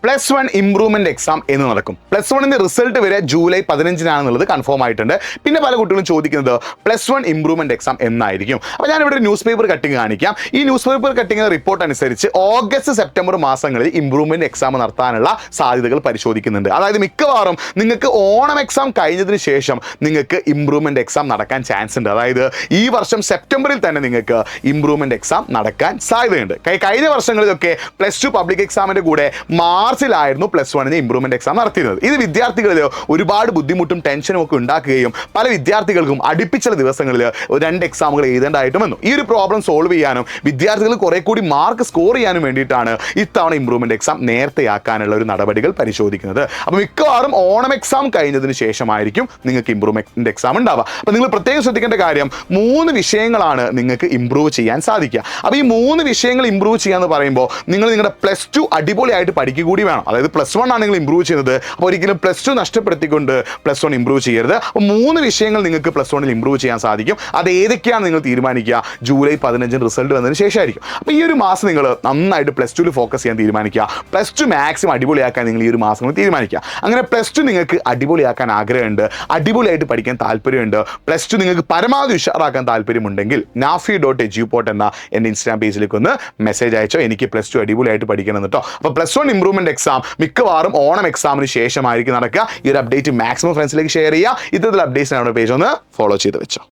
+1 improvement exam എന്ന് നടക്കും. +1 result വരെ ജൂലൈ 15-നാണെന്നുള്ളത് കൺഫേം ആയിട്ടുണ്ട്. പിന്നെ പല കുട്ടികളും ചോദിക്കുന്നത് +1 ഇംപ്രൂവ്മെന്റ് എക്സാം എന്നായിരിക്കും. അപ്പോൾ ഞാനിവിടെ ഒരു ന്യൂസ് പേപ്പർ കട്ടിങ് കാണിക്കാം. ഈ ന്യൂസ് പേപ്പർ കട്ടിങ് റിപ്പോർട്ട് അനുസരിച്ച് ഓഗസ്റ്റ് സെപ്റ്റംബർ മാസങ്ങളിൽ ഇംപ്രൂവ്മെന്റ് എക്സാം നടത്താനുള്ള സാധ്യതകൾ പരിശോധിക്കുന്നുണ്ട്. അതായത് മിക്കവാറും നിങ്ങൾക്ക് ഓണം എക്സാം കഴിഞ്ഞതിന് ശേഷം നിങ്ങൾക്ക് ഇംപ്രൂവ്മെന്റ് എക്സാം നടക്കാൻ ചാൻസ് ഉണ്ട്. അതായത് ഈ വർഷം സെപ്റ്റംബറിൽ തന്നെ നിങ്ങൾക്ക് ഇംപ്രൂവ്മെന്റ് എക്സാം നടക്കാൻ സാധ്യതയുണ്ട്. കഴിഞ്ഞ വർഷങ്ങളിലൊക്കെ +2 പബ്ലിക് എക്സാമിന്റെ കൂടെ മാർച്ചിലായിരുന്നു +1 ഇംപ്രൂവ്മെന്റ് എക്സാം നടത്തിയിരുന്നത്. ഇത് വിദ്യാർത്ഥികളിൽ ഒരുപാട് ബുദ്ധിമുട്ടും ടെൻഷനും ഒക്കെ ഉണ്ടാക്കുകയും പല വിദ്യാർത്ഥികൾക്കും അടുപ്പിച്ചുള്ള ദിവസങ്ങളിൽ 2 എക്സാമുകൾ എഴുതേണ്ടതായിട്ടും വന്നു. ഈ ഒരു പ്രോബ്ലം സോൾവ് ചെയ്യാനും വിദ്യാർത്ഥികൾ കുറെ കൂടി മാർക്ക് സ്കോർ ചെയ്യാനും വേണ്ടിയിട്ടാണ് ഇത്തവണ ഇംപ്രൂവ്മെന്റ് എക്സാം നേരത്തെയാക്കാനുള്ള ഒരു നടപടികൾ പരിശോധിക്കുന്നത്. അപ്പോൾ മിക്കവാറും ഓണം എക്സാം കഴിഞ്ഞതിന് ശേഷമായിരിക്കും നിങ്ങൾക്ക് ഇംപ്രൂവ്മെന്റ് എക്സാം ഉണ്ടാവുക. അപ്പോൾ നിങ്ങൾ പ്രത്യേകം ശ്രദ്ധിക്കേണ്ട കാര്യം 3 വിഷയങ്ങളാണ് നിങ്ങൾക്ക് ഇംപ്രൂവ് ചെയ്യാൻ സാധിക്കുക. അപ്പോൾ ഈ 3 വിഷയങ്ങൾ ഇംപ്രൂവ് ചെയ്യാന്ന് പറയുമ്പോൾ നിങ്ങൾ നിങ്ങളുടെ +2 അടിപൊളിയായിട്ട് പഠിക്കുക കൂടി വേണം. അതായത് +1 ആണ് നിങ്ങൾ ഇംപ്രൂവ് ചെയ്യുന്നത്, അപ്പോൾ ഒരിക്കലും +2 നഷ്ടപ്പെടുത്തിക്കൊണ്ട് +1 ഇംപ്രൂവ് ചെയ്യരുത്. അപ്പോൾ 3 വിഷയങ്ങൾ നിങ്ങൾക്ക് +1 ഇംപ്രൂവ് ചെയ്യാൻ സാധിക്കും. അത് ഏതൊക്കെയാണ് നിങ്ങൾ തീരുമാനിക്കുക ജൂലൈ 15 റിസൾട്ട് വന്നതിന് ശേഷമായിരിക്കും. അപ്പോൾ ഈ ഒരു മാസം നിങ്ങൾ നന്നായിട്ട് +2 ഫോക്കസ് ചെയ്യാൻ തീരുമാനിക്കുക. +2 മാക്സിമം അടിപൊളിയാക്കാൻ നിങ്ങൾ ഈ ഒരു മാസം തീരുമാനിക്കുക. അങ്ങനെ +2 നിങ്ങൾക്ക് അടിപൊളിയാക്കാൻ ആഗ്രഹമുണ്ട്, അടിപൊളിയായിട്ട് പഠിക്കാൻ താല്പര്യമുണ്ട്, +2 നിങ്ങൾക്ക് പരമാവധി ഉഷാറാക്കാൻ താല്പര്യമുണ്ടെങ്കിൽ nafi.eduport എന്ന എൻ്റെ ഇൻസ്റ്റാഗ്രാം പേജിലേക്ക് ഒന്ന് മെസ്സേജ് അയച്ചോ. എനിക്ക് +2 അടിപൊളിയായിട്ട് പഠിക്കണം കേട്ടോ. അപ്പോൾ +1 ഇംപ്രൂവ്മെന്റ് എക്സാം മിക്കവാറും ഓണം എക്സാമിന് ശേഷമായിരിക്കും നടക്കുക. ഈ ഒരു അപ്ഡേറ്റ് മാക്സിമം ഫ്രണ്ട്സിലേക്ക് ഷെയർ ചെയ്യുക. ഇത്തരത്തിലുള്ള അപ്ഡേറ്റ്സിനാണ് പേജ് ഒന്ന് ഫോളോ ചെയ്ത് വെച്ചോ.